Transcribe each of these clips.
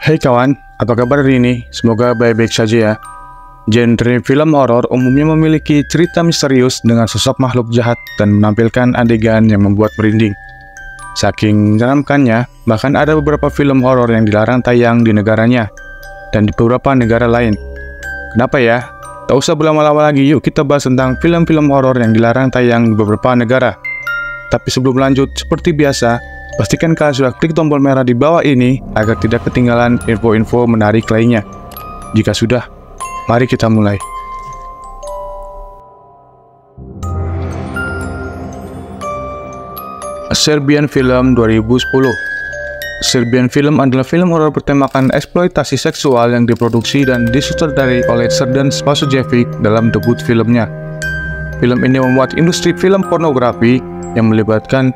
Hai kawan, apa kabar hari ini? Semoga baik-baik saja ya. Genre film horor umumnya memiliki cerita misterius dengan sosok makhluk jahat dan menampilkan adegan yang membuat merinding. Saking menyeramkannya, bahkan ada beberapa film horor yang dilarang tayang di negaranya dan di beberapa negara lain. Kenapa ya? Tak usah berlama-lama lagi, yuk kita bahas tentang film-film horor yang dilarang tayang di beberapa negara. Tapi sebelum lanjut, seperti biasa, pastikan kalian sudah klik tombol merah di bawah ini agar tidak ketinggalan info-info menarik lainnya. Jika sudah, mari kita mulai. Serbian Film 2010. Serbian Film adalah film horor bertemakan eksploitasi seksual yang diproduksi dan disutradarai oleh Srdan Spasojevic dalam debut filmnya. Film ini memuat industri film pornografi yang melibatkan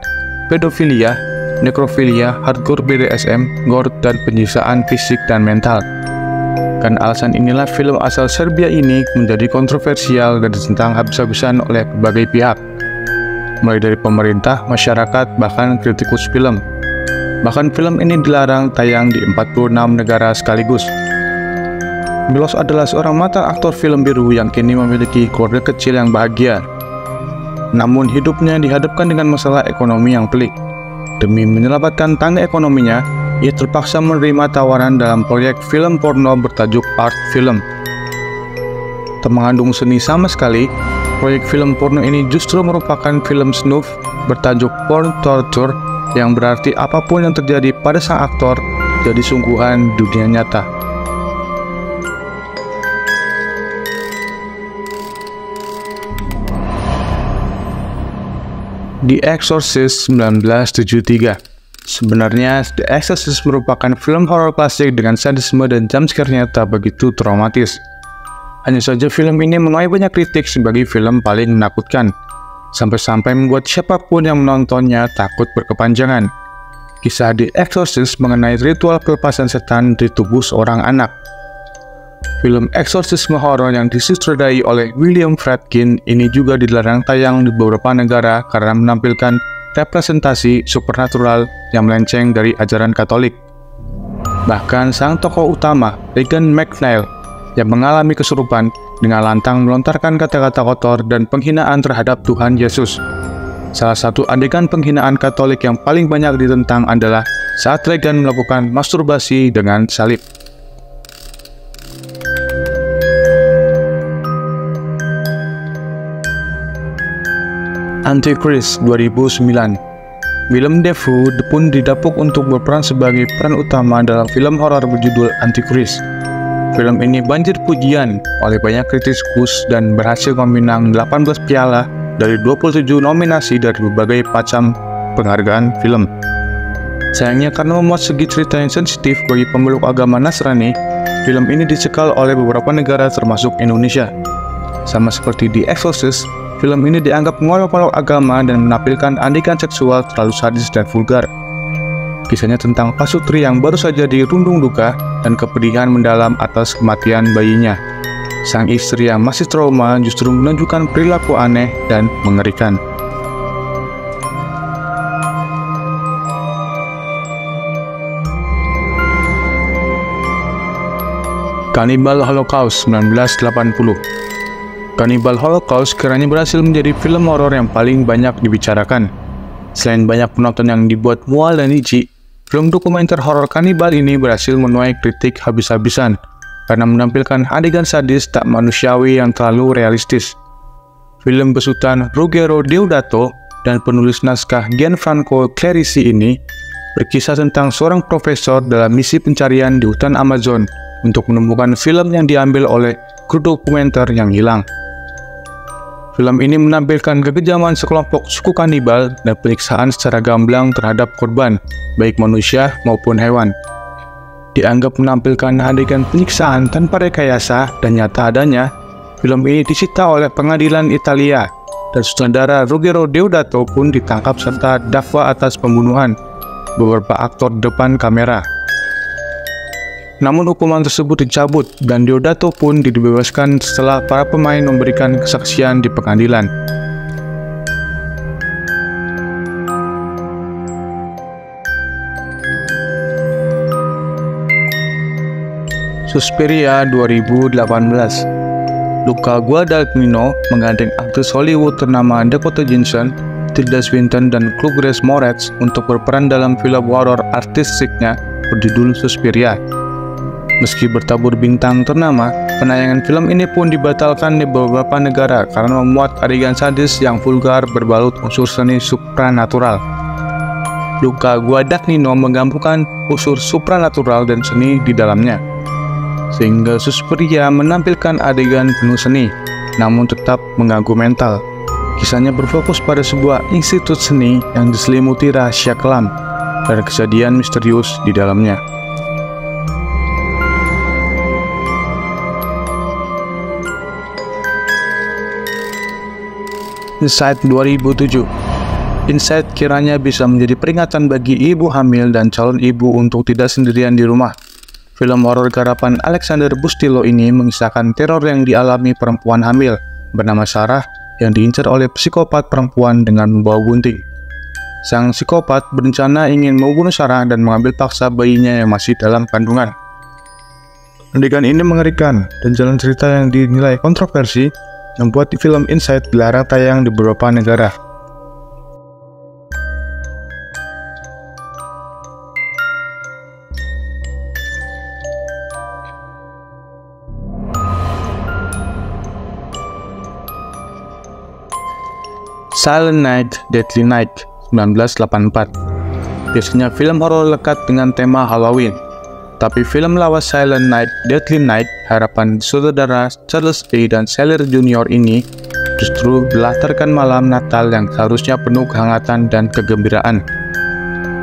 pedofilia, nekrofilia, hardcore BDSM, gore, dan penyiksaan fisik dan mental. Karena alasan inilah film asal Serbia ini menjadi kontroversial dan ditentang habis-habisan oleh berbagai pihak, mulai dari pemerintah, masyarakat, bahkan kritikus film. Bahkan film ini dilarang tayang di 46 negara sekaligus. Milos adalah seorang mantan aktor film biru yang kini memiliki keluarga kecil yang bahagia. Namun hidupnya dihadapkan dengan masalah ekonomi yang pelik. Demi menyelamatkan tangga ekonominya, ia terpaksa menerima tawaran dalam proyek film porno bertajuk art film. Tak mengandung seni sama sekali, proyek film porno ini justru merupakan film snuff bertajuk porn torture, yang berarti apapun yang terjadi pada sang aktor jadi sungguhan dunia nyata. The Exorcist 1973. Sebenarnya, The Exorcist merupakan film horor klasik dengan sadisme dan jumpscare-nya tak begitu traumatis. Hanya saja film ini menuai banyak kritik sebagai film paling menakutkan, sampai-sampai membuat siapapun yang menontonnya takut berkepanjangan. Kisah The Exorcist mengenai ritual pelepasan setan di tubuh seorang anak. Film eksorsisme horor yang disutradarai oleh William Friedkin ini juga dilarang tayang di beberapa negara karena menampilkan representasi supernatural yang melenceng dari ajaran Katolik. Bahkan sang tokoh utama, Regan McNeil, yang mengalami kesurupan dengan lantang melontarkan kata-kata kotor dan penghinaan terhadap Tuhan Yesus. Salah satu adegan penghinaan Katolik yang paling banyak ditentang adalah saat Regan melakukan masturbasi dengan salib. Antichrist 2009. Willem Dafoe pun didapuk untuk berperan sebagai peran utama dalam film horor berjudul Antichrist. Film ini banjir pujian oleh banyak kritikus dan berhasil memenang 18 piala dari 27 nominasi dari berbagai macam penghargaan film. Sayangnya karena memuat segi cerita yang sensitif bagi pemeluk agama Nasrani, film ini dicekal oleh beberapa negara termasuk Indonesia. Sama seperti The Exorcist, film ini dianggap mengolok-olok agama dan menampilkan adegan seksual terlalu sadis dan vulgar. Kisahnya tentang pasutri yang baru saja dirundung duka dan kepedihan mendalam atas kematian bayinya. Sang istri yang masih trauma justru menunjukkan perilaku aneh dan mengerikan. Cannibal Holocaust 1980. Cannibal Holocaust kiranya berhasil menjadi film horor yang paling banyak dibicarakan. Selain banyak penonton yang dibuat mual dan jijik, film dokumenter horor kanibal ini berhasil menuai kritik habis-habisan karena menampilkan adegan sadis tak manusiawi yang terlalu realistis. Film besutan Ruggero Deodato dan penulis naskah Gianfranco Clerici ini berkisah tentang seorang profesor dalam misi pencarian di hutan Amazon untuk menemukan film yang diambil oleh kru dokumenter yang hilang. Film ini menampilkan kekejaman sekelompok suku kanibal dan penyiksaan secara gamblang terhadap korban, baik manusia maupun hewan. Dianggap menampilkan adegan penyiksaan tanpa rekayasa dan nyata adanya, film ini disita oleh pengadilan Italia, dan sutradara Ruggero Deodato pun ditangkap serta dakwa atas pembunuhan beberapa aktor depan kamera. Namun hukuman tersebut dicabut dan Deodato pun dibebaskan setelah para pemain memberikan kesaksian di pengadilan. Suspiria 2018. Luca Guadagnino menggandeng aktris Hollywood ternama Dakota Johnson, Tilda Swinton, dan Chloe Grace Moretz untuk berperan dalam film horor artistiknya berjudul Suspiria. Meski bertabur bintang ternama, penayangan film ini pun dibatalkan di beberapa negara karena memuat adegan sadis yang vulgar berbalut unsur seni supranatural. Luca Guadagnino menggabungkan unsur supranatural dan seni di dalamnya, sehingga Suspiria menampilkan adegan penuh seni, namun tetap mengganggu mental. Kisahnya berfokus pada sebuah institut seni yang diselimuti rahasia kelam dan kejadian misterius di dalamnya. Insight 2007. Insight kiranya bisa menjadi peringatan bagi ibu hamil dan calon ibu untuk tidak sendirian di rumah. Film horor garapan Alexander Bustillo ini mengisahkan teror yang dialami perempuan hamil bernama Sarah yang diincar oleh psikopat perempuan dengan membawa gunting. Sang psikopat berencana ingin membunuh Sarah dan mengambil paksa bayinya yang masih dalam kandungan. Adegan ini mengerikan dan jalan cerita yang dinilai kontroversi membuat film Insight dilarang tayang di beberapa negara. Silent Night, Deadly Night 1984. Biasanya film horor lekat dengan tema Halloween, tapi film lawas Silent Night, Deadly Night harapan saudara Charles A. dan Sailor Jr. ini justru berlatarkan malam Natal yang seharusnya penuh kehangatan dan kegembiraan.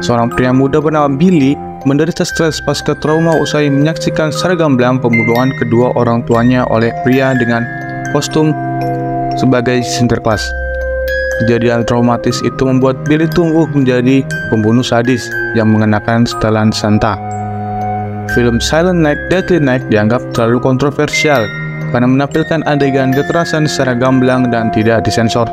Seorang pria muda bernama Billy menderita stres pasca trauma usai menyaksikan secara gamblang pembunuhan kedua orang tuanya oleh pria dengan kostum sebagai Sinterklas. Kejadian traumatis itu membuat Billy tumbuh menjadi pembunuh sadis yang mengenakan setelan Santa. Film Silent Night, Deadly Night dianggap terlalu kontroversial karena menampilkan adegan kekerasan secara gamblang dan tidak disensor.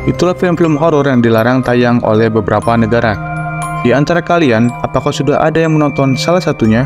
Itulah film-film horor yang dilarang tayang oleh beberapa negara. Di antara kalian, apakah sudah ada yang menonton salah satunya?